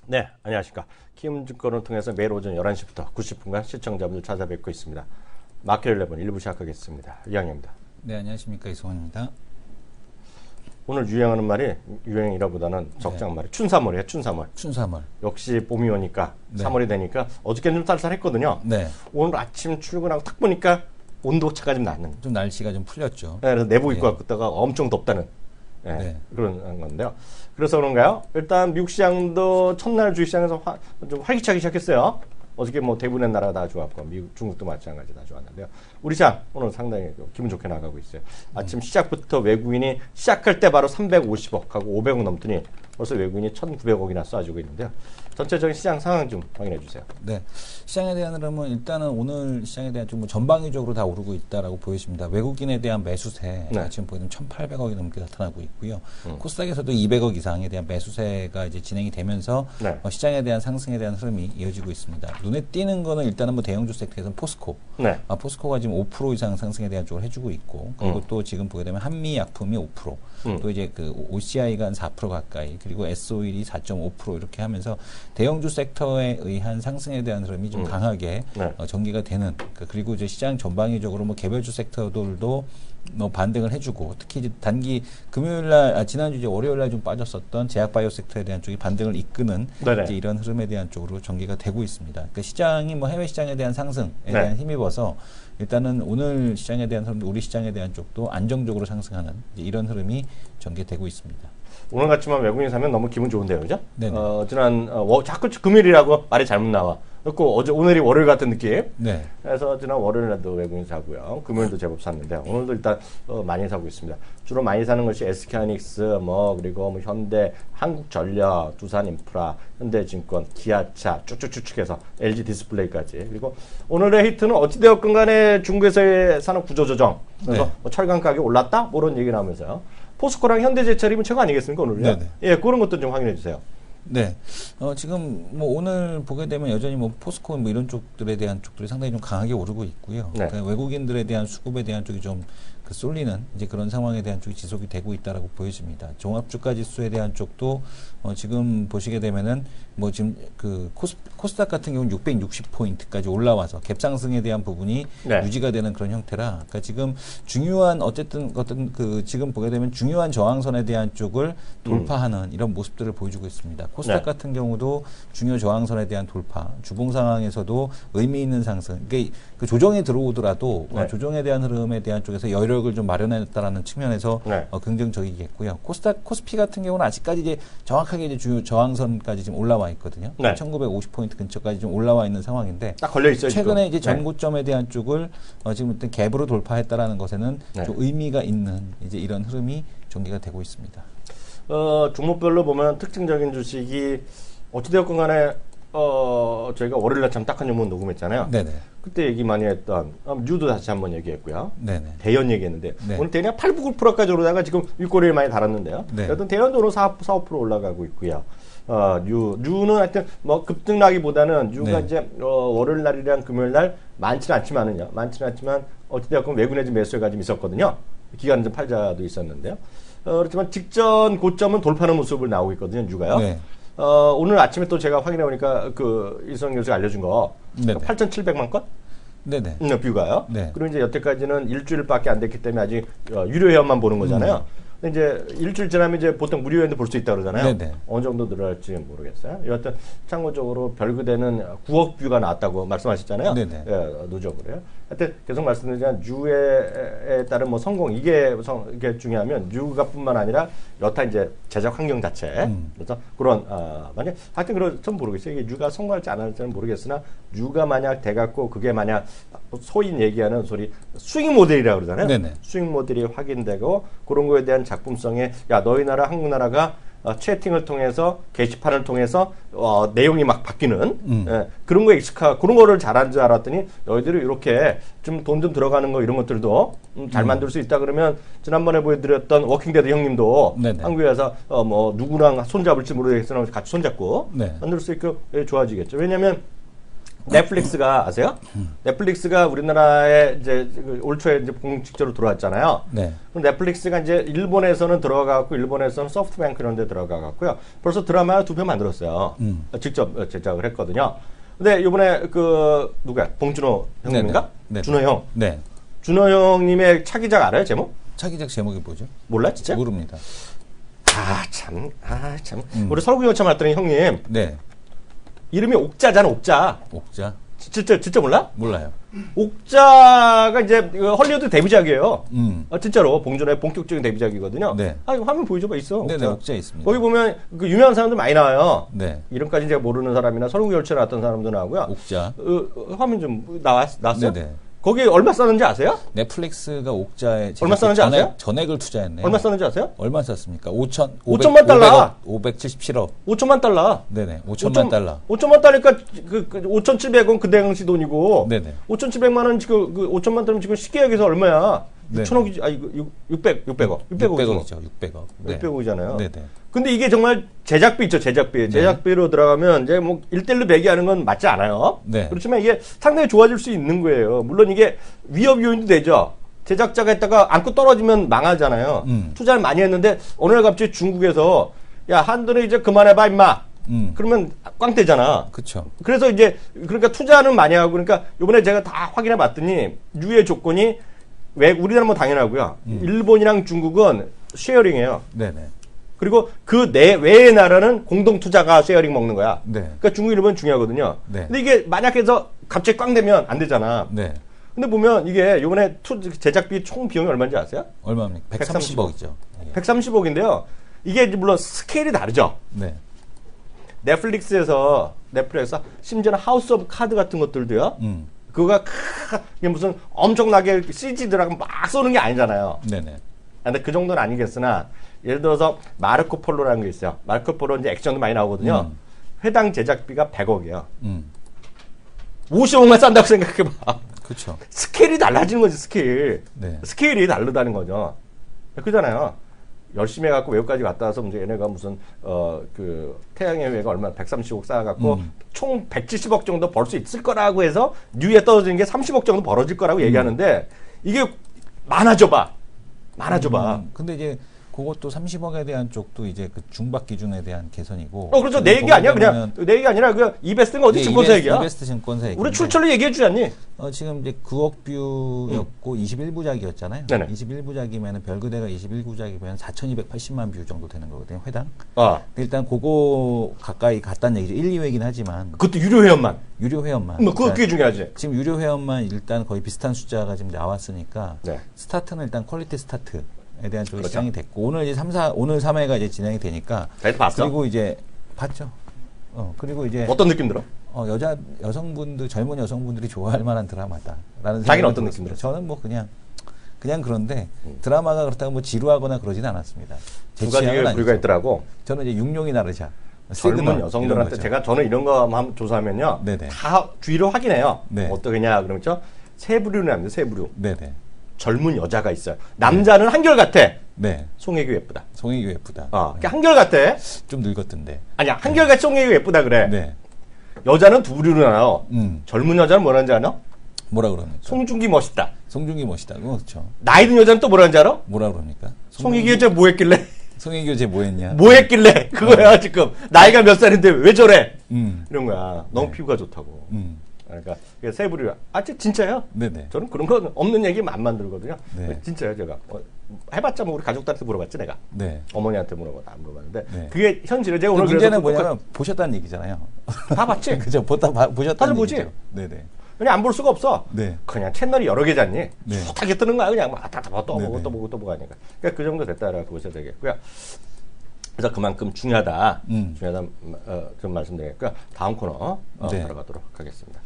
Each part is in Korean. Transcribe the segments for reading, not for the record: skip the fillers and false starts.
네, 안녕하십니까. 키움증권을 통해서 매일 오전 11시부터 90분간 시청자분들 찾아뵙고 있습니다. 마켓 11 1부 시작하겠습니다. 이양입니다. 네, 안녕하십니까. 이승원입니다. 오늘 유행하는 말이 유행이라보다는 적장 말이 춘삼월이에요. 춘삼월. 춘삼월. 역시 봄이 오니까 네. 3월이 되니까 어저께는 좀 쌀쌀했거든요. 네. 오늘 아침 출근하고 딱 보니까 온도차가 좀 나는. 좀 날씨가 좀 풀렸죠. 네, 그래서 내복 입고 네. 왔다가 엄청 덥다는 네. 그런 건데요. 그래서 그런가요? 일단 미국 시장도 첫날 주식시장에서 좀 활기차기 시작했어요. 어저께 뭐 대부분의 나라가 다 좋았고 미국, 중국도 마찬가지 다 좋았는데요. 우리 시장 오늘 상당히 기분 좋게 나가고 있어요. 아침 시작부터 외국인이 시작할 때 바로 350억하고 500억 넘더니 벌써 외국인이 1,900억이나 쏴주고 있는데요. 전체적인 시장 상황 좀 확인해 주세요. 네. 시장에 대한 흐름은 일단은 오늘 시장에 대한 좀 전방위적으로 다 오르고 있다라고 보여집니다. 외국인에 대한 매수세 지금 보이는 1,800억이 넘게 나타나고 있고요. 코스닥에서도 200억 이상에 대한 매수세가 이제 진행이 되면서 시장에 대한 상승에 대한 흐름이 이어지고 있습니다. 눈에 띄는 거는 일단은 뭐 대형주 섹터에서는 포스코. 포스코가 지금 5% 이상 상승에 대한 쪽을 해주고 있고, 그리고 또 지금 보게 되면 한미약품이 5%, 또 이제 그 OCI가 한 4% 가까이, 그리고 S-오일이 4.5% 이렇게 하면서 대형주 섹터에 의한 상승에 대한 흐름이 좀 강하게 전개가 되는, 그리고 이제 시장 전방위적으로 뭐 개별주 섹터들도 뭐 반등을 해주고, 특히 이제 단기 금요일날, 지난주 이제 월요일날 좀 빠졌었던 제약바이오 섹터에 대한 쪽이 반등을 이끄는 이제 이런 흐름에 대한 쪽으로 전개가 되고 있습니다. 그러니까 시장이 뭐 해외 시장에 대한 상승에 대한 힘입어서 일단은 오늘 시장에 대한 흐름도 우리 시장에 대한 쪽도 안정적으로 상승하는 이런 흐름이 전개되고 있습니다. 오늘 같지만 외국인 사면 너무 기분 좋은데요, 그죠? 네네. 자꾸 금요일이라고 말이 잘못 나와. 그리고 오늘이 월요일 같은 느낌. 네. 그래서 지난 월요일날도 외국인 사고요. 금요일도 제법 샀는데 오늘도 일단 많이 사고 있습니다. 주로 많이 사는 것이 SK하이닉스, 그리고 뭐 현대, 한국전력, 두산인프라, 현대증권, 기아차 쭉쭉쭉쭉 해서 LG 디스플레이까지. 그리고 오늘의 히트는 어찌되었건 간에 중국에서의 산업 구조 조정. 그래서 뭐 철강 가격이 올랐다? 뭐 이런 얘기 나오면서요. 포스코랑 현대제철이면 최고 아니겠습니까, 오늘요? 예, 그런 것도 좀 확인해 주세요. 네. 지금 뭐 오늘 보게 되면 여전히 뭐 포스코 뭐 이런 쪽들에 대한 쪽들이 상당히 좀 강하게 오르고 있고요. 그러니까 외국인들에 대한 수급에 대한 쪽이 좀 쏠리는 이제 그런 상황에 대한 쪽이 지속이 되고 있다라고 보여집니다. 종합주가 지수에 대한 쪽도 지금 보시게 되면은 뭐 지금 그 코스닥 같은 경우는 660포인트까지 올라와서 갭 상승에 대한 부분이 유지가 되는 그런 형태라, 그러니까 지금 중요한 어쨌든 그 지금 보게 되면 중요한 저항선에 대한 쪽을 돌파하는 이런 모습들을 보여주고 있습니다. 코스닥 같은 경우도 중요 저항선에 대한 돌파, 주봉 상황에서도 의미 있는 상승. 그러니까 그 조정이 들어오더라도 조정에 대한 흐름에 대한 쪽에서 여력을 좀 마련했다라는 측면에서 긍정적이겠고요. 코스피 같은 경우는 아직까지 이제 정확하게 이제 주요 저항선까지 지금 올라와 있거든요. 1950포인트 근처까지 좀 올라와 있는 상황인데 딱 걸려 있어요. 최근에 이제 전고점에 대한 쪽을 지금 일단 갭으로 돌파했다라는 것에는 좀 의미가 있는 이제 이런 흐름이 전개가 되고 있습니다. 종목별로 보면 특징적인 주식이 어찌되었건 간에 저희가 월요일날 참 딱한 종목 녹음했잖아요. 네네. 그때 얘기 많이 했던 뉴도 다시 한번 얘기했고요. 네네. 대연 얘기했는데 오늘 대연 8, 9%까지 오르다가 지금 윗꼬리를 많이 달았는데요. 여튼 대연도 오늘 4, 5% 올라가고 있고요. 뉴는 하여튼 뭐 급등나기보다는 뉴가 이제 월요일 날이랑 금요일 날 많지는 않지만 어찌되었건 외국인의 매수가 좀 있었거든요. 기간은 좀 팔자도 있었는데요. 그렇지만 직전 고점은 돌파하는 모습을 나오고 있거든요, 뉴가요. 오늘 아침에 또 제가 확인해 보니까 그 이성 교수가 알려준 거 8,700만 건? 네네. 뷰가요. 그리고 이제 여태까지는 일주일밖에 안 됐기 때문에 아직 유료 회원만 보는 거잖아요. 근데 이제 일주일 지나면 이제 보통 무료 회원도 볼 수 있다 그러잖아요. 어느 정도 늘어날지 모르겠어요. 여하튼 참고적으로 별그대는 9억 뷰가 나왔다고 말씀하셨잖아요. 누적으로요. 하여튼 계속 말씀드리지만 뉴에 따른 뭐 성공 이게 중요하면 뉴가뿐만 아니라 여타 이제 제작 환경 자체 그래서 그런 만약 하여튼 그런 모르겠어요. 이게 뉴가 성공할지 안 할지는 모르겠으나 뉴가 만약 돼갖고 그게 만약 소위 얘기하는 소리 수익 모델이라고 그러잖아요. 수익 모델이 확인되고 그런 거에 대한 작품성에 너희 나라 한국 나라가 채팅을 통해서 게시판을 통해서 내용이 막 바뀌는 그런 거에 익숙하고 그런 거를 잘하는 줄 알았더니 너희들이 이렇게 좀 돈 좀 들어가는 거 이런 것들도 잘 만들 수 있다 그러면 지난번에 보여드렸던 워킹데드 형님도 한국에 와서 뭐 누구랑 손잡을지 모르겠으나 같이 손잡고 만들 수 있고 좋아지겠죠. 왜냐하면 넷플릭스가 아세요? 넷플릭스가 우리나라에 이제 올 초에 이제 공식적으로 들어왔잖아요. 네. 그럼 넷플릭스가 이제 일본에서는 들어가고 일본에서는 소프트뱅크 이런 데 들어가고요. 벌써 드라마 2편 만들었어요. 직접 제작을 했거든요. 근데 이번에 그 누구야? 봉준호 형님인가? 네네. 준호 형. 네. 준호 형님의 차기작 알아요? 제목? 차기작 제목이 뭐죠? 몰라 진짜? 모릅니다. 참. 우리 설국열차 왔더니 형님 네. 이름이 옥자잖아, 옥자. 옥자? 진짜 몰라? 몰라요. 옥자가 이제 헐리우드 데뷔작이에요. 음. 진짜로 봉준호의 본격적인 데뷔작이거든요. 네. 화면 보여줘봐 있어. 옥자. 네네, 옥자 있습니다. 거기 보면 그 유명한 사람들 많이 나와요. 네. 이름까지 제가 모르는 사람이나 설국열차에 나왔던 사람도 나오고요. 옥자. 화면 좀 나왔어요? 네네. 거기 얼마 썼는지 아세요? 넷플릭스가 옥자에 얼마 썼는지 아세요? 전액을 투자했네요. 얼마 썼는지 아세요? 얼마 썼습니까? 5천만 달러. 577억. 5천만 달러. 네네. 5천만 달러. 5천만 달러니까 그 5,700원 그 당시 돈이고. 네네. 5,700만 원 지금 그 5천만 달러면 지금 시계역에서 얼마야? 네. 6천억이지. 아 이거 600억. 600억이죠. 600억. 네. 600억이잖아요. 네네. 근데 이게 정말 제작비 있죠, 제작비. 제작비로 들어가면 이제 뭐 1대1로 매기하는 건 맞지 않아요. 네. 그렇지만 이게 상당히 좋아질 수 있는 거예요. 물론 이게 위협 요인도 되죠. 제작자가 했다가 안고 떨어지면 망하잖아요. 투자를 많이 했는데 어느 날 갑자기 중국에서 야, 한도는 이제 그만해봐, 임마. 그러면 꽝되잖아. 그렇죠. 그래서 이제 그러니까 투자는 많이 하고 그러니까 이번에 제가 다 확인해 봤더니 유예 조건이 왜 우리나라는 뭐 당연하고요. 일본이랑 중국은 쉐어링이에요. 네네. 그리고 그 외의 나라는 공동 투자가 쉐어링 먹는 거야. 네. 그러니까 중국, 일본 중요하거든요. 네. 근데 이게 만약 해서 갑자기 꽝 되면 안 되잖아. 네. 근데 보면 이게 이번에 제작비 총 비용이 얼마인지 아세요? 얼마입니까? 130억이죠. 130억인데요. 이게 물론 스케일이 다르죠. 네. 넷플릭스에서 심지어는 하우스 오브 카드 같은 것들도요. 그거가 이게 무슨 엄청나게 CG들하고 막 쏘는 게 아니잖아요. 네네. 근데 그 정도는 아니겠으나 예를 들어서 마르코 폴로라는 게 있어요. 마르코 폴로 이제 액션도 많이 나오거든요. 회당 제작비가 100억이에요. 50억만 싼다고 생각해봐. 그렇죠. 스케일이 달라지는 거지, 스케일. 네. 스케일이 다르다는 거죠. 그잖아요. 열심히 해갖고 외국까지 갔다 와서 이제 얘네가 무슨 그 태양의 회가 얼마 130억 쌓아갖고 총 170억 정도 벌 수 있을 거라고 해서 뉴에 떨어지는 게 30억 정도 벌어질 거라고 얘기하는데 이게 많아져봐. 근데 이제 그것도 30억에 대한 쪽도 이제 그 중박 기준에 대한 개선이고. 그렇죠. 내 얘기 아니야. 그냥 내 얘기 아니라 그 이베스트가 어디 증권사 얘기야. 이베스트 증권사 얘기. 우리 출처를 얘기해 주지 않니? 지금 이제 9억 뷰였고 21부작이었잖아요. 네네. 21부작이면 별그대가 21부작이면 4,280만 뷰 정도 되는 거거든요. 회당. 일단 그거 가까이 갔다는 얘기죠. 1, 2회긴 하지만. 그것도 유료 회원만. 유료 회원만. 그게 중요하지. 지금 유료 회원만 일단 거의 비슷한 숫자가 지금 나왔으니까. 네. 스타트는 일단 퀄리티 스타트에 대한 쪽이 그렇죠. 시작이 됐고 오늘 이제 오늘 3회가 이제 진행이 되니까. 봤어? 그리고 이제 봤죠. 그리고 이제 어떤 느낌 들어? 여성분들 젊은 여성분들이 좋아할 만한 드라마다라는 자기는 어떤 느낌 들어? 저는 뭐 그냥 그런데 드라마가 그렇다고 뭐 지루하거나 그러진 않았습니다. 두 가지가 우리가 있더라고. 저는 이제 육룡이 나르샤. 젊은 여성들한테 저는 이런 거 한번 조사하면요. 네네. 다 주의를 확인해요. 네. 어떠냐 그러면 세 부류는 합니다. 세 부류. 네네. 젊은 여자가 있어요. 남자는 한결같아. 네. 송혜교 예쁘다. 송혜교 예쁘다. 한결같아. 좀 늙었던데. 아니야, 한결같이 송혜교 예쁘다 그래. 네. 여자는 두 부류로 나눠. 젊은 여자는 뭐라는지 알아? 뭐라 그럽니까? 송중기 멋있다. 송중기 멋있다. 그렇죠. 나이 든 여자는 또 뭐라는지 알아? 뭐라 그럽니까? 송혜교 쟤 뭐 했길래? 송혜교 쟤 뭐 했냐? 뭐 했길래? 그거야, 지금. 나이가 몇 살인데 왜 저래? 이런 거야. 너무 피부가 좋다고. 그러니까 세 부류. 진짜요? 네네. 저는 그런 거 없는 얘기 안 만들거든요. 네. 진짜요, 제가. 해봤자 뭐 우리 가족들한테 물어봤지, 내가. 네. 어머니한테 안 물어봤는데. 네. 그게 현실이에요. 제가 오늘 문제는 뭐냐면 보셨다는 얘기잖아요. 다 봤지? 그죠? 보셨다는 다들 보지? 얘기죠. 네네. 그냥 안 볼 수가 없어. 네. 그냥 채널이 여러 개잖니. 네. 쏟하게 뜨는 거야. 그냥 막 또 네네. 보고 또 보고 하니까. 그러니까 그 정도 됐다라고 보셔야 되겠고요. 그래서 그만큼 중요하다. 좀 말씀드리겠고요. 다음 코너 네. 들어가도록 하겠습니다.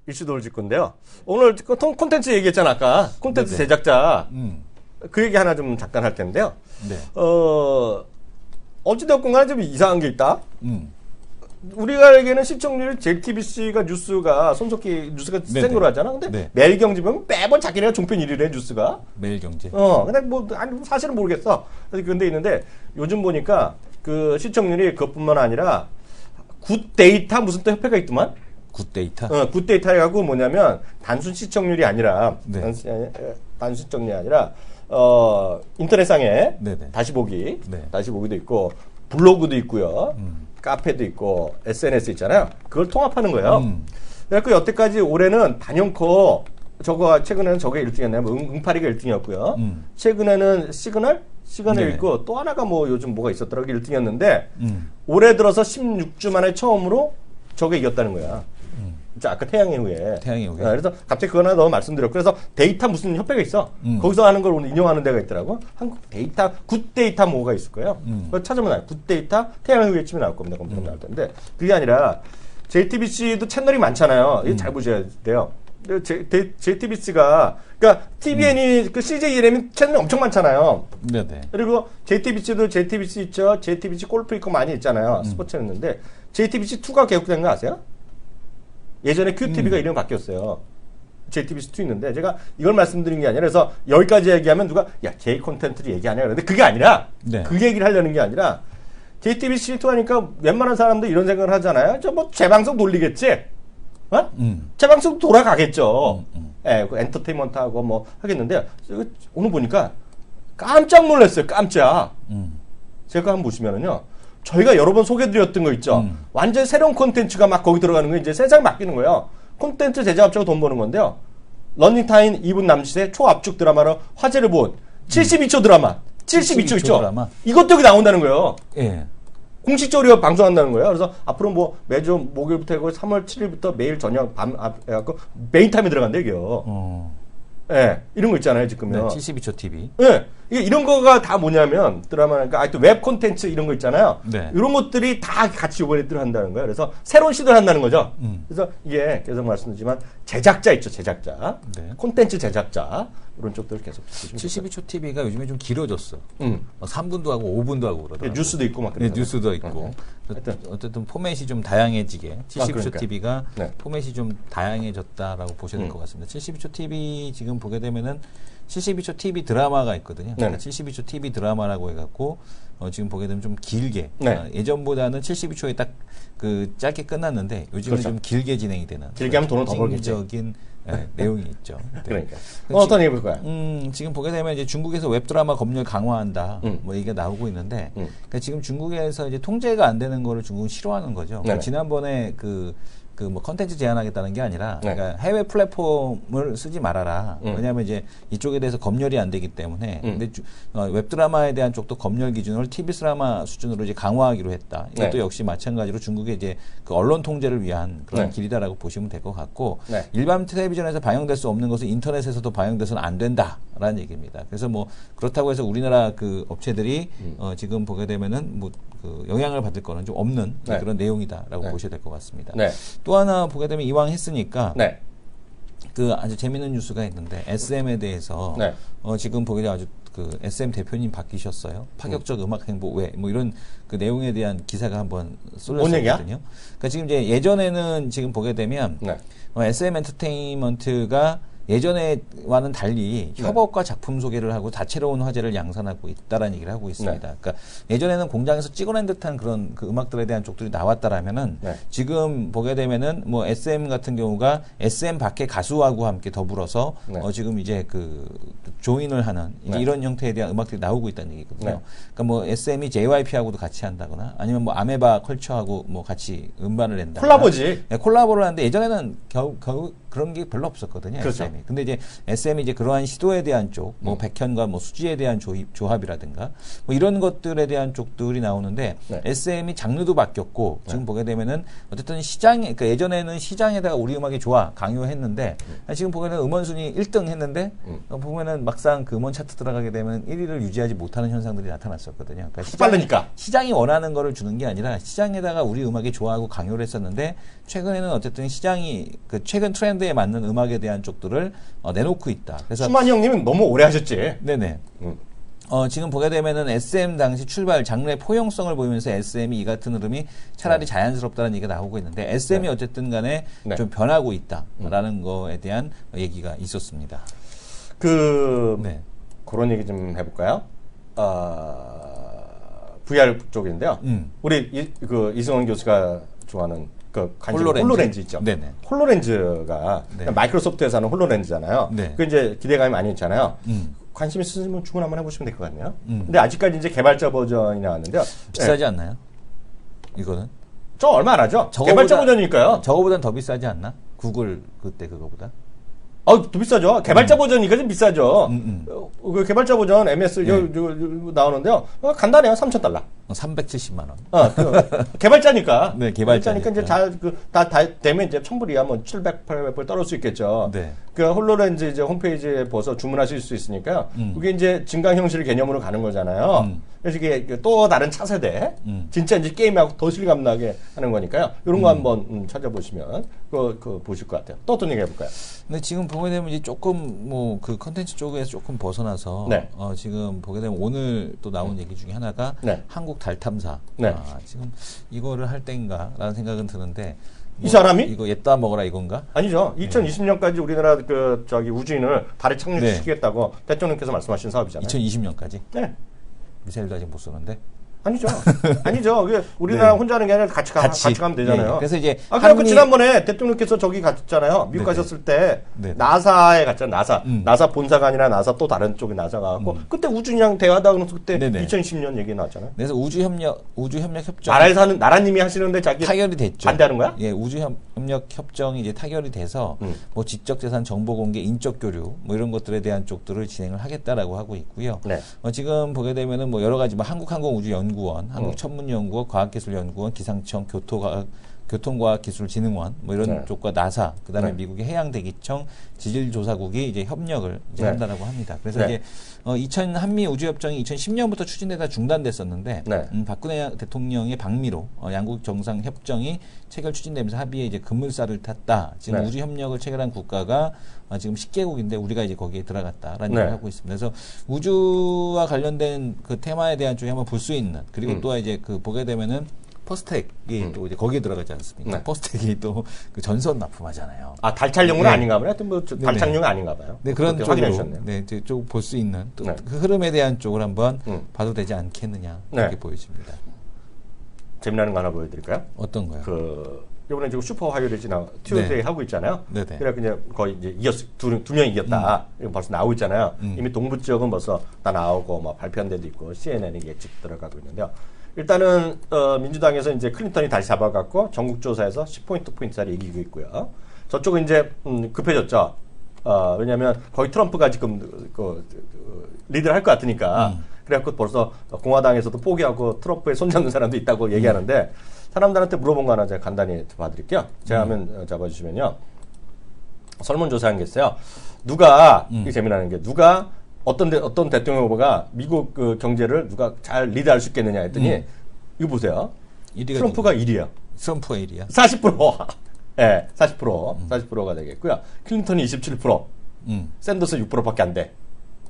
이슈 돌질 건데요. 오늘 콘텐츠 얘기했잖아, 아까. 콘텐츠 네네. 제작자. 그 얘기 하나 좀 잠깐 할 텐데요. 네. 어찌되었건 간에 좀 이상한 게 있다. 우리가 알기에는 시청률 JTBC가 뉴스가 손석희 뉴스가 센 걸로 하잖아. 근데 네. 매일경제 보면 매번 자기네가 종편 1위래 뉴스가. 매일경제. 근데 뭐 아니 사실은 모르겠어. 근데 있는데 요즘 보니까 그 시청률이 그것뿐만 아니라 굿데이터 무슨 또 협회가 있더만. 굿데이터. 굿데이터 해가지고 뭐냐면 단순 시청률이 아니라 네. 단순 시청률이 아니라 인터넷상에 네네. 다시 보기, 네. 다시 보기도 있고 블로그도 있고요. 카페도 있고 SNS 있잖아요. 그걸 통합하는 거예요. 그래서 여태까지 올해는 단연코 최근에는 저게 1등이었나요? 응파리가 1등이었고요. 최근에는 시그널 네. 있고 또 하나가 뭐 요즘 뭐가 있었더라고 1등이었는데 올해 들어서 16주 만에 처음으로 저게 이겼다는 거야. 자, 아까 태양의 후예. 태양의 후예. 그래서 갑자기 그거 하나 더 말씀드렸고 그래서 데이터 무슨 협회가 있어. 거기서 하는 걸 오늘 인용하는 데가 있더라고. 한국 데이터 굿데이터 뭐가 있을 거예요. 그걸 찾으면 나와요. 굿데이터 태양의 후예 치면 나올 겁니다. 검색하면 나올 텐데 그게 아니라 JTBC도 채널이 많잖아요. 이거 잘 보셔야 돼요. JTBC가 그러니까 TVN이 그 CJNM이 채널이 엄청 많잖아요. 네네. 그리고 JTBC도 JTBC 있죠. JTBC 골프 있고 많이 있잖아요. 스포츠 했는데 JTBC2가 개국된 거 아세요? 예전에 QTV가 이름이 바뀌었어요. JTBC2 있는데 제가 이걸 말씀드린 게 아니라 그래서 여기까지 얘기하면 누가 야 J 콘텐츠를 얘기하냐 그러는데 그게 아니라 네. 그 얘기를 하려는 게 아니라 JTBC2 하니까 웬만한 사람들 이런 생각을 하잖아요. 저 뭐 재방송 돌리겠지? 재방송 돌아가겠죠. 예, 그 엔터테인먼트하고 뭐 하겠는데 오늘 보니까 깜짝 놀랐어요. 깜짝. 제가 한번 보시면은요. 저희가 여러 번 소개드렸던 거 있죠. 완전 새로운 콘텐츠가 막 거기 들어가는 거 이제 세상이 바뀌는 거예요. 콘텐츠 제작업체가 돈 버는 건데요. 러닝타임 2분 남짓의 초압축 드라마로 화제를 본 72초 드라마. 72초 있죠. 드라마. 이것도 여기 나온다는 거예요. 예. 공식적으로 방송한다는 거예요. 그래서 앞으로 뭐 매주 목요일부터 해고 3월 7일부터 매일 저녁 밤 해갖고 메인 타임에 들어간대요, 이게요. 예, 이런 거 있잖아요, 지금요. 네, 72초 TV. 예. 이게 이런 거가 다 뭐냐면 드라마니까 또 웹 콘텐츠 이런 거 있잖아요. 네. 이런 것들이 다 같이 이번에 한다는 거예요. 그래서 새로운 시도를 한다는 거죠. 그래서 이게 계속 말씀드리지만 제작자 있죠, 제작자. 네. 콘텐츠 제작자. 이런 쪽들을 계속 72초 TV가 요즘에 좀 길어졌어. 막 3분도 하고 5분도 하고 그러더라고요. 뉴스도 있고 막 네, 뉴스도 있고. 어쨌든 포맷이 좀 다양해지게 72초 그러니까. TV가 네. 포맷이 좀 다양해졌다라고 보셔야 될 것 같습니다. 72초 TV 지금 보게 되면은 72초 TV 드라마가 있거든요. 그러니까 72초 TV 드라마라고 해갖고 지금 보게 되면 좀 길게 네. 예전보다는 72초에 딱 그 짧게 끝났는데 요즘은 그렇죠. 좀 길게 진행이 되는 길게 하면 돈을 더 벌겠지. 적인 내용이 있죠. 네. 그러니까. 어떤 얘기 볼 거야? 지금 보게 되면 이제 중국에서 웹드라마 검열 강화한다. 뭐 얘기가 나오고 있는데, 그러니까 지금 중국에서 이제 통제가 안 되는 거를 중국은 싫어하는 거죠. 그러니까 지난번에 그 뭐 컨텐츠 제한하겠다는 게 아니라, 그러니까 해외 플랫폼을 쓰지 말아라. 왜냐하면 이제 이쪽에 대해서 검열이 안 되기 때문에, 근데 웹드라마에 대한 쪽도 검열 기준을 TV 드라마 수준으로 이제 강화하기로 했다. 이것도 역시 마찬가지로 중국의 이제 그 언론 통제를 위한 그런 길이다라고 보시면 될 것 같고, 일반 텔레비전에서 방영될 수 없는 것은 인터넷에서도 방영돼서는 안 된다라는 얘기입니다. 그래서 뭐 그렇다고 해서 우리나라 그 업체들이 지금 보게 되면은 뭐 그 영향을 받을 거는 좀 없는 그런 내용이다라고 보셔야 될 것 같습니다. 또 하나 보게 되면 이왕 했으니까 그 아주 재밌는 뉴스가 있는데 SM에 대해서 지금 보게 되면 아주 그 SM 대표님 바뀌셨어요. 파격적 음악 행보 왜 뭐 이런 그 내용에 대한 기사가 한번 쏠렸거든요. 그러니까 지금 이제 예전에는 지금 보게 되면 SM 엔터테인먼트가 예전에와는 달리 협업과 작품 소개를 하고 다채로운 화제를 양산하고 있다라는 얘기를 하고 있습니다. 그러니까 예전에는 공장에서 찍어낸 듯한 그런 그 음악들에 대한 쪽들이 나왔다라면은 지금 보게 되면은 뭐 SM 같은 경우가 SM 밖의 가수하고 함께 더불어서 지금 이제 그 조인을 하는 이제 이런 형태에 대한 음악들이 나오고 있다는 얘기거든요. 그러니까 뭐 SM이 JYP하고도 같이 한다거나 아니면 뭐 아메바 컬처하고 뭐 같이 음반을 낸다. 콜라보지. 콜라보를 하는데 예전에는 겨우 그런 게 별로 없었거든요. 그렇죠. SM이. 근데 이제 SM이 이제 그러한 시도에 대한 쪽, 뭐 백현과 뭐 수지에 대한 조합이라든가 뭐 이런 것들에 대한 쪽들이 나오는데 SM이 장르도 바뀌었고 지금 보게 되면은 어쨌든 시장에, 그러니까 예전에는 시장에다가 우리 음악이 좋아 강요했는데 지금 보게 되면 음원 순위 1등 했는데 보면은 막상 그 음원 차트 들어가게 되면 1위를 유지하지 못하는 현상들이 나타났었거든요. 그러니까 빠르니까 시장이 원하는 거를 주는 게 아니라 시장에다가 우리 음악이 좋아하고 강요를 했었는데 최근에는 어쨌든 시장이 그 최근 트렌드에 맞는 음악에 대한 쪽들을 내놓고 있다. 그래서 수만이 형님은 너무 오래 하셨지. 네네. 지금 보게 되면은 SM 당시 출발 장르의 포용성을 보이면서 SM이 이 같은 흐름이 차라리 자연스럽다는 얘기가 나오고 있는데 SM이 어쨌든 간에 좀 변하고 있다라는 거에 대한 얘기가 있었습니다. 그런 얘기 좀 해볼까요? VR 쪽인데요. 우리 이승원 교수가 좋아하는 홀로렌즈 있죠. 네네. 홀로렌즈가 마이크로소프트에서 하는 홀로렌즈잖아요. 네. 그 이제 기대감이 많이 있잖아요. 관심 있으시면 주문 한번 해보시면 될 것 같네요. 근데 아직까지 이제 개발자 버전이 나왔는데요. 비싸지 않나요? 이거는? 저 얼마 안 하죠? 개발자 버전이니까요. 저거보단 더 비싸지 않나? 구글 그때 그거보다? 더 비싸죠. 개발자 버전이니까 좀 비싸죠. 그 개발자 버전 MS 나오는데요. 간단해요. $3,000. 370만 원. 개발자니까. 네, 개발자니까 이제 다 되면 이제 1,000불이야. 뭐 700, 800불 떨어질 수 있겠죠. 네. 그 홀로렌즈 이제 홈페이지에 보서 주문하실 수 있으니까요. 그게 이제 증강현실 개념으로 가는 거잖아요. 그래서 이게 또 다른 차세대. 진짜 이제 게임하고 더 실감나게 하는 거니까요. 이런 거 한번 찾아보시면 그 보실 것 같아요. 또 어떤 얘기 해볼까요? 근데 지금 보게 되면 이제 조금 뭐 그 컨텐츠 쪽에서 조금 벗어나서 지금 보게 되면 오늘 또 나온 얘기 중에 하나가 한국 달 탐사. 지금 이거를 할 때인가라는 생각은 드는데 이 사람이? 이거 옛다 먹어라 이건가? 아니죠. 2020년까지 우리나라 우주인을 달에 착륙시키겠다고 대통령께서 말씀하신 사업이잖아요. 2020년까지? 네. 미사일도 아직 못 쏘는데? 아니죠. 아니죠. 우리나라 혼자 하는 게 아니라 같이 가면 되잖아요. 그래서 이제 그래서 지난번에 대통령께서 저기 갔잖아요. 미국 가셨을 때 나사에 갔잖아요. 나사 본사가 아니라 나사 또 다른 쪽에 나사가 갖고 그때 우주인이랑 대화하다 그러면서 그때 2010년 얘기 나왔잖아요. 그래서 우주협력 협정 나라님이 하시는데 자기 타결이 됐죠. 반대하는 거야? 예, 우주협력 협정이 이제 타결이 돼서 뭐 지적재산 정보 공개, 인적 교류 뭐 이런 것들에 대한 쪽들을 진행을 하겠다라고 하고 있고요. 지금 보게 되면은 뭐 여러 가지 뭐 한국항공우주연구원, 한국천문연구원, 과학기술연구원, 기상청, 교통과학기술진흥원 뭐 이런 쪽과 나사, 그다음에 미국의 해양대기청, 지질조사국이 이제 협력을 이제 한다라고 합니다. 그래서 이제 한미 우주협정이 2010년부터 추진되다 중단됐었는데 박근혜 대통령의 방미로 양국 정상 협정이 체결 추진되면서 합의에 이제 급물살을 탔다. 지금 우주협력을 체결한 국가가 지금 10개국인데 우리가 이제 거기에 들어갔다라는 얘기를 하고 있습니다. 그래서 우주와 관련된 그 테마에 대한 쪽에 한번 볼 수 있는, 그리고 또 이제 보게 되면은 퍼스텍이 또 이제 거기에 들어가지 않습니까? 퍼스텍이 또 그 전선 납품하잖아요. 달 촬영은 아닌가 봐요. 하여튼 달 촬영은 아닌가 봐요. 네, 그런 쪽으로 이제 쪽 볼 수 있는 또 그 흐름에 대한 쪽을 한번 봐도 되지 않겠느냐 이렇게 보여집니다. 재미나는 거 하나 보여드릴까요? 어떤 거요? 이번에 지금 슈퍼 화요일에 튜스데이 하고 있잖아요. 그래서 그냥 거의 이제 두 명이 이겼다. 이거 벌써 나오고 있잖아요. 이미 동부 지역은 벌써 다 나오고 뭐 발표한 데도 있고 CNN이 예측 들어가고 있는데요. 일단은 민주당에서 이제 클린턴이 다시 잡아갖고 전국조사에서 10포인트짜리 이기고 있고요. 저쪽은 이제 급해졌죠. 왜냐하면 거의 트럼프가 지금 리드를 할 것 같으니까. 그래갖고 벌써 공화당에서도 포기하고 트럼프에 손잡는 사람도 있다고 얘기하는데, 사람들한테 물어본 거 하나 제가 간단히 봐드릴게요. 제가 화면 잡아주시면요. 설문조사한 게 있어요. 이게 재미나는 게, 어떤 대통령 후보가 미국 경제를 누가 잘 리드할 수 있겠느냐 했더니, 이거 보세요. 트럼프가 1위에요. 트럼프가 1위야? 40%. 네, 40%가 되겠고요. 클린턴이 27%. 샌더스 6%밖에 안 돼.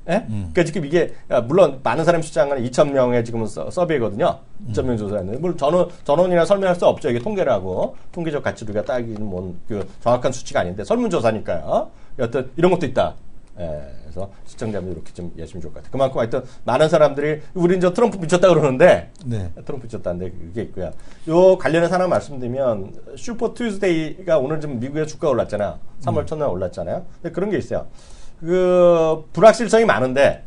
예? 그러니까 지금 이게, 물론 많은 사람 시장은 2,000명의 지금 서베이거든요. 2,000명 조사했는데, 물론 전원이나 설명할 수 없죠. 이게 통계를 하고, 통계적 가치도가 따기는 정확한 수치가 아닌데, 설문조사니까요. 여튼, 이런 것도 있다. 그래서 시청자분들 이렇게 좀 이해하시면 좋을 것 같아요. 그만큼 하여튼 많은 사람들이, 우린 트럼프 미쳤다 그러는데, 트럼프 미쳤다는데 그게 있고요. 요 관련해서 하나 말씀드리면, 슈퍼 투스데이가 오늘 좀 미국의 주가가 올랐잖아요. 3월 첫날 올랐잖아요. 근데 그런 게 있어요. 불확실성이 많은데,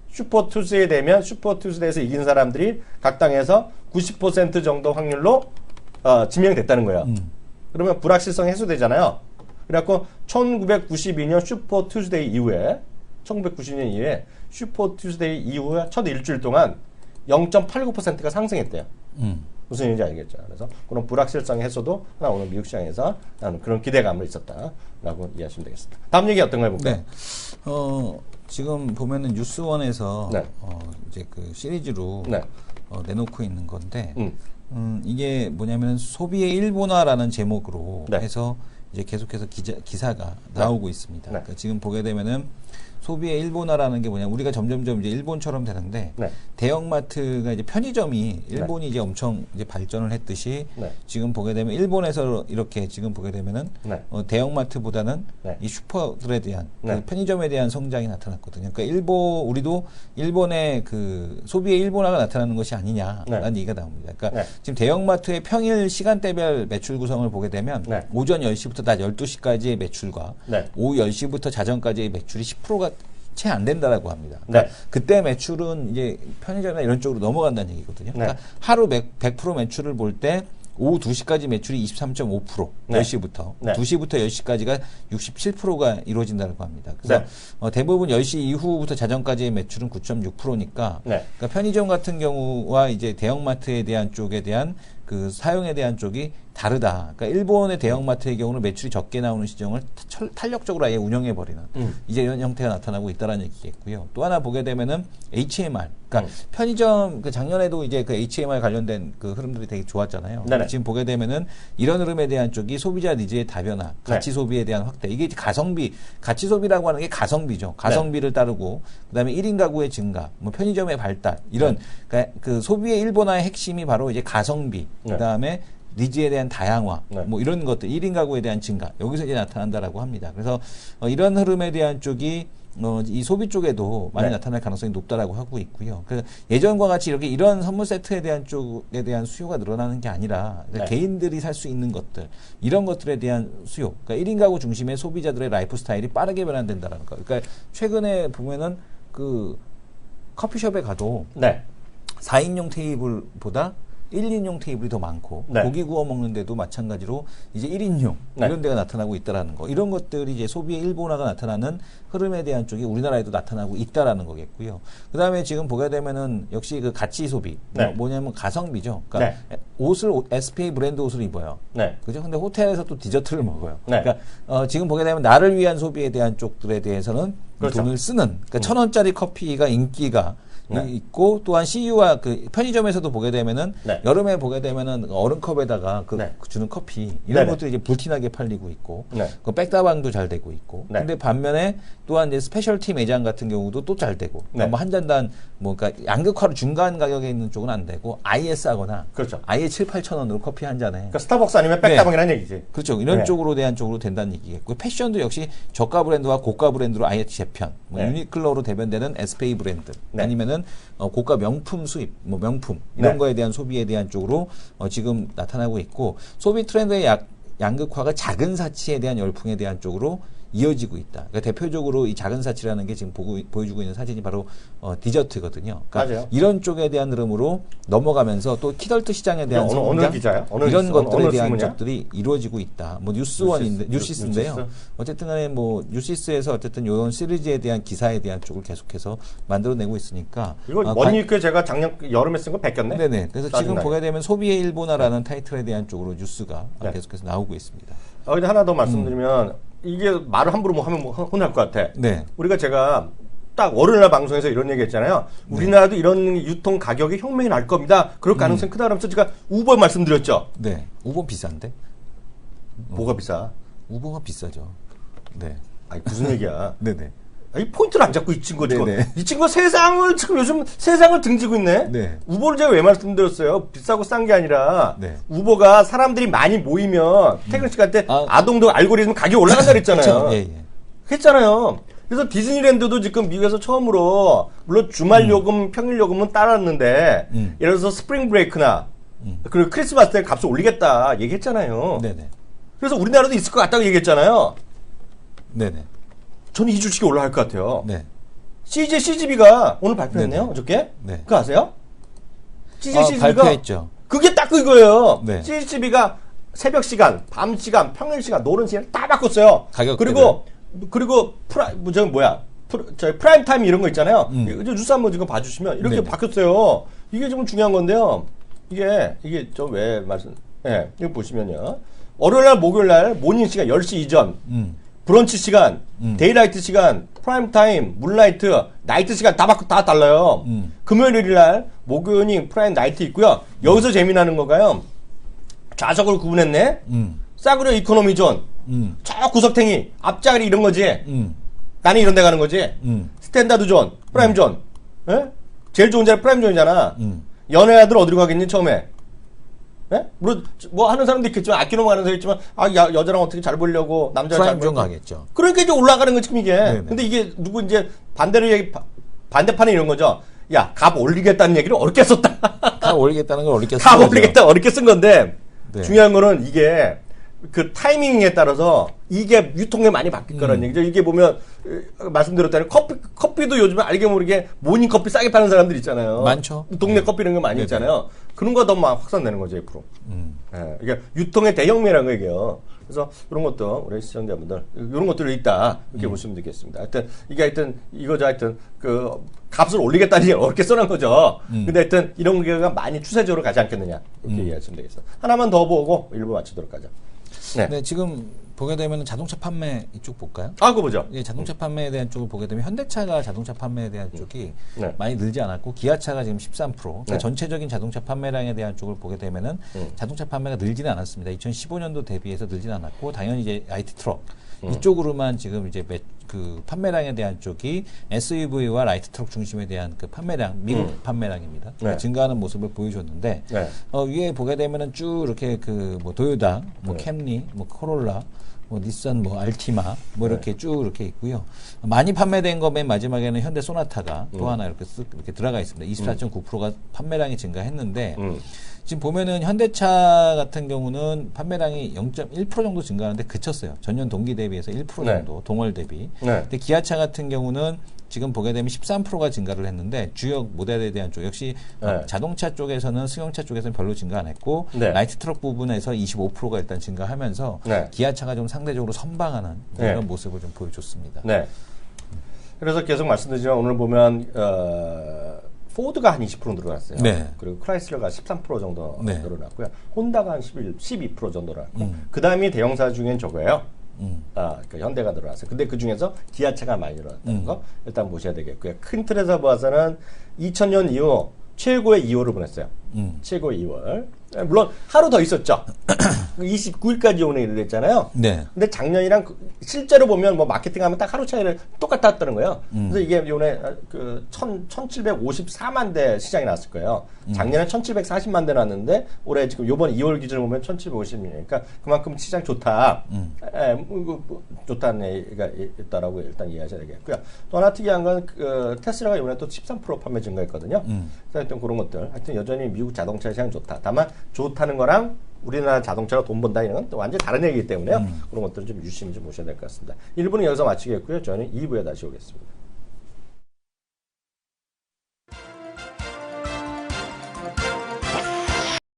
슈퍼 투스데이 되면 슈퍼 투스데이에서 이긴 사람들이 각 당에서 90% 정도 확률로 지명됐다는 거예요. 그러면 불확실성이 해소되잖아요. 그래갖고 1992년 슈퍼 투스데이 이후에 슈퍼 투스데이 이후에 첫 일주일 동안 0.89%가 상승했대요. 무슨 얘기인지 알겠죠. 그래서 그런 불확실성 해소도 하나 오늘 미국 시장에서 나는 그런 기대감을 있었다라고 이해하시면 되겠습니다. 다음 얘기 어떤 거 해볼까요? 지금 보면은 뉴스원에서 이제 그 시리즈로 내놓고 있는 건데, 이게 뭐냐면 소비의 일본화라는 제목으로 해서 이제 계속해서 기사가 나오고 있습니다. 네. 그러니까 지금 보게 되면은 소비의 일본화라는 게 뭐냐, 우리가 점점점 이제 일본처럼 되는데 네. 대형마트가 이제 편의점이 일본이 이제 엄청 이제 발전을 했듯이 네. 지금 보게 되면 일본에서 이렇게 지금 보게 되면은 네. 대형마트보다는 네. 이 슈퍼들에 대한 네. 그 편의점에 대한 성장이 나타났거든요. 그러니까 우리도 일본의 그 소비의 일본화가 나타나는 것이 아니냐라는 얘기가 나옵니다. 그러니까 지금 대형마트의 평일 시간대별 매출 구성을 보게 되면 오전 10시부터 낮 12시까지의 매출과 오후 10시부터 자정까지의 매출이 10%가 채 안 된다라고 합니다. 그러니까 그때 매출은 이제 편의점이나 이런 쪽으로 넘어간다는 얘기거든요. 그러니까 하루 100% 매출을 볼 때 오후 2시까지 매출이 23.5%, 10시부터 2시부터 10시까지가 67%가 이루어진다고 합니다. 그래서 대부분 10시 이후부터 자정까지의 매출은 9.6%니까 그러니까 편의점 같은 경우와 이제 대형마트에 대한 쪽에 대한 그 사용에 대한 쪽이 다르다. 그러니까 일본의 대형마트의 경우는 매출이 적게 나오는 시장을 탄력적으로 아예 운영해버리는 이제 이런 형태가 나타나고 있다는 얘기겠고요. 또 하나 보게 되면은 HMR, 그러니까 편의점 그 작년에도 이제 그 HMR 관련된 그 흐름들이 되게 좋았잖아요. 지금 보게 되면은 이런 흐름에 대한 쪽이 소비자 니즈의 다변화, 가치 소비에 대한 확대. 이게 가성비, 가치 소비라고 하는 게 가성비죠. 가성비를 따르고 그다음에 1인 가구의 증가, 뭐 편의점의 발달 이런 그러니까 그 소비의 일본화의 핵심이 바로 이제 가성비. 그다음에 니즈에 대한 다양화, 뭐 이런 것들, 1인 가구에 대한 증가, 여기서 이제 나타난다라고 합니다. 그래서 이런 흐름에 대한 쪽이 이 소비 쪽에도 많이 나타날 가능성이 높다라고 하고 있고요. 그래서 예전과 같이 이렇게 이런 선물 세트에 대한 쪽에 대한 수요가 늘어나는 게 아니라 개인들이 살 수 있는 것들, 이런 것들에 대한 수요, 그러니까 1인 가구 중심의 소비자들의 라이프 스타일이 빠르게 변환된다라는 거. 그러니까 최근에 보면은 그 커피숍에 가도 4인용 테이블보다 1인용 테이블이 더 많고 고기 구워 먹는데도 마찬가지로 이제 1인용 이런 데가 나타나고 있다라는 거. 이런 것들이 이제 소비의 일본화가 나타나는 흐름에 대한 쪽이 우리나라에도 나타나고 있다라는 거겠고요. 그다음에 지금 보게 되면은 역시 그 가치 소비 뭐냐면 가성비죠. 그러니까 옷을 SPA 브랜드 옷을 입어요. 그죠? 근데 호텔에서 또 디저트를 먹어요. 그러니까 지금 보게 되면 나를 위한 소비에 대한 쪽들에 대해서는 돈을 쓰는 그러니까 1,000원짜리 커피가 인기가 있고 또한 CU와 그 편의점에서도 보게 되면은 여름에 보게 되면은 얼음컵에다가 주는 커피 이런 것들이 이제 불티나게 팔리고 있고 그 백다방도 잘 되고 있고 근데 반면에 또한 이제 스페셜티 매장 같은 경우도 또 잘 되고 뭐 한 잔당 뭐 그러니까 양극화로 중간 가격에 있는 쪽은 안 되고 아예 싸거나 아예 7-8천 원으로 커피 한 잔에 그러니까 스타벅스 아니면 백다방이라는 얘기지. 그렇죠. 이런 쪽으로 대한 쪽으로 된다는 얘기겠고 패션도 역시 저가 브랜드와 고가 브랜드로 아예 재편 뭐 유니클로로 대변되는 SPA 브랜드 아니면은 고가 명품 수입, 뭐 명품 이런 거에 대한 소비에 대한 쪽으로 지금 나타나고 있고 소비 트렌드의 양극화가 작은 사치에 대한 열풍에 대한 쪽으로 이어지고 있다. 그러니까 대표적으로 이 작은 사치라는 게 지금 보여주고 있는 사진이 바로 디저트거든요. 그러니까 맞아요. 이런 쪽에 대한 흐름으로 넘어가면서 또 키덜트 시장에 대한 어느 기자야? 이런 것들에 대한 쪽들이 이루어지고 있다. 뭐 뉴시스인데요. 어쨌든 간에 뭐 뉴시스에서 어쨌든 이런 시리즈에 대한 기사에 대한 쪽을 계속해서 만들어내고 있으니까 이거 머니위크에 제가 작년 여름에 쓴 거 베꼈네. 네네. 그래서 지금 보게 되면 소비의 일본화라는 타이틀에 대한 쪽으로 뉴스가 계속해서 나오고 있습니다. 근데 하나 더 말씀드리면 이게 말을 함부로 뭐 하면 혼날 것 같아. 우리가 제가 딱 월요일날 방송에서 이런 얘기 했잖아요. 우리나라도 이런 유통 가격의 혁명이 날 겁니다. 그럴 가능성이 크다 그러면서 제가 우버 말씀드렸죠. 네. 우버 비싼데? 뭐가 비싸? 우버가 비싸죠. 네. 아니 무슨 얘기야? 네네. 이 포인트를 안 잡고 이 친구 지금 이 친구가 세상을 지금 요즘 세상을 등지고 있네. 우버를 제가 왜 말씀드렸어요? 비싸고 싼 게 아니라 우버가 사람들이 많이 모이면 퇴근 시간 때 아동도 알고리즘 가격이 올라간다 그랬잖아요. 했잖아요. 그래서 디즈니랜드도 지금 미국에서 처음으로 물론 주말 요금, 평일 요금은 따랐는데 예를 들어서 스프링 브레이크나 그리고 크리스마스 때 값을 올리겠다 얘기했잖아요. 그래서 우리나라도 있을 것 같다고 얘기했잖아요. 저는 이 주식이 올라갈 것 같아요. CGV가 오늘 발표했네요. 어저께? 그거 아세요? CGV가 발표했죠. 그게 딱 그거예요. CGV가 새벽 시간, 밤 시간, 평일 시간, 노는 시간 다 바꿨어요. 그리고 프라임 타임 이런 거 있잖아요. 뉴스 한번 지금 봐주시면 이렇게 바뀌었어요. 이게 좀 중요한 건데요. 이게 좀 왜 말씀? 이거 보시면요. 월요일날, 목요일날 모닝 시간 10시 이전. 브런치 시간, 데이라이트 시간, 프라임 타임, 문라이트, 나이트 시간 다 달라요. 금요일 날 목요일 프라임 나이트 있고요. 여기서 재미나는 거가요. 좌석을 구분했네. 싸구려 이코노미 존, 저 구석탱이, 앞자리 이런 거지. 나는 이런 데 가는 거지. 스탠다드 존, 프라임 존. 예? 제일 좋은 자리 프라임 존이잖아. 연애아들 어디로 가겠니, 처음에? 예? 물론, 뭐 하는 사람도 있겠지만, 아끼는 가는 사람도 있지만, 여자랑 어떻게 잘 보려고, 남자랑 잘 프라임 존 보려고. 가겠죠. 그러니까 이제 올라가는 거 지금 이게. 네네. 근데 이게 누구 이제 반대판에 이런 거죠. 야, 값 올리겠다는 얘기를 어렵게 썼다. 다 올리겠다는 걸 어렵게 값 올리겠다 어렵게 쓴 건데, 네. 중요한 거는 이게 그 타이밍에 따라서 이게 유통에 많이 바뀔 거라는 얘기죠. 이게 보면 말씀드렸다는 커피도 요즘에 알게 모르게 모닝 커피 싸게 파는 사람들 있잖아요. 많죠. 동네 커피 이런 거 많이 있잖아요. 그런 거 더 막 확산되는 거죠, 앞으로. 이게 유통의 대혁명이라는 거예요. 그래서 이런 것도 우리 시청자분들 이런 것들이 있다 이렇게 보시면 되겠습니다. 하여튼 이거죠. 하여튼 그 값을 올리겠다는 게 어렵게 써놓은 거죠. 근데 하여튼 이런 게가 많이 추세적으로 가지 않겠느냐 이렇게 이해하시면 되겠습니다. 하나만 더 보고 일부 마치도록 하죠. 네, 지금 보게 되면 자동차 판매 이쪽 볼까요? 그거 보죠. 예, 자동차 판매에 대한 쪽을 보게 되면 현대차가 자동차 판매에 대한 쪽이 많이 늘지 않았고 기아차가 지금 13%. 그러니까 전체적인 자동차 판매량에 대한 쪽을 보게 되면은 자동차 판매가 늘지는 않았습니다. 2015년도 대비해서 늘지는 않았고 당연히 이제 IT 트럭 이쪽으로만 지금 이제 그 판매량에 대한 쪽이 SUV와 라이트 트럭 중심에 대한 그 판매량, 미국 판매량입니다. 증가하는 모습을 보여줬는데 위에 보게 되면은 쭉 이렇게 그 뭐 도요타, 뭐 캠리, 뭐 코롤라, 뭐 닛산, 뭐 알티마, 뭐 이렇게 쭉 이렇게 있고요. 많이 판매된 거 맨 마지막에는 현대 소나타가 또 하나 이렇게 쓱 이렇게 들어가 있습니다. 24.9%가 판매량이 증가했는데 지금 보면은 현대차 같은 경우는 판매량이 0.1% 정도 증가하는데 그쳤어요. 전년 동기 대비해서 1% 정도 동월 대비. 근데 기아차 같은 경우는 지금 보게 되면 13%가 증가를 했는데 주요 모델에 대한 쪽 역시 자동차 쪽에서는 승용차 쪽에서는 별로 증가 안 했고 라이트 트럭 부분에서 25%가 일단 증가하면서 기아차가 좀 상대적으로 선방하는 이런 모습을 좀 보여줬습니다. 그래서 계속 말씀드리지만 오늘 보면 포드가 한 20% 늘어났어요. 그리고 크라이슬러가 13% 정도 늘어났고요. 혼다가 한 12% 정도 늘어났고 그 다음이 대형사 중엔 저거예요. 그 현대가 늘어났어요. 근데 그 중에서 기아차가 많이 늘어났다는 거 일단 보셔야 되겠고요. 큰 틀에서 봐서는 2000년 이후 최고의 2월을 보냈어요. 최고의 2월. 물론 하루 더 있었죠. 29일까지 오는 일을 했잖아요. 근데 작년이랑 실제로 보면 뭐 마케팅하면 딱 하루 차이를 똑같았다는 거예요. 그래서 이게 요번에 그 1754만 대 시장이 났을 거예요. 작년에 1740만 대 났는데 올해 지금 요번 2월 기준으로 보면 1750이니까 그만큼 시장 좋다. 좋다는 얘기가 있다라고 일단 이해하셔야 되겠고요. 또 하나 특이한 건 테슬라가 이번에 또 13% 판매 증가했거든요. 그래서 하여튼 그런 것들. 하여튼 여전히 미국 자동차 시장 좋다. 다만 좋다는 거랑 우리나라 자동차가 돈 번다 이런 건 또 완전히 다른 얘기이기 때문에요. 그런 것들은 좀 유심히 좀 보셔야 될 것 같습니다. 1부는 여기서 마치겠고요. 저는 2부에 다시 오겠습니다.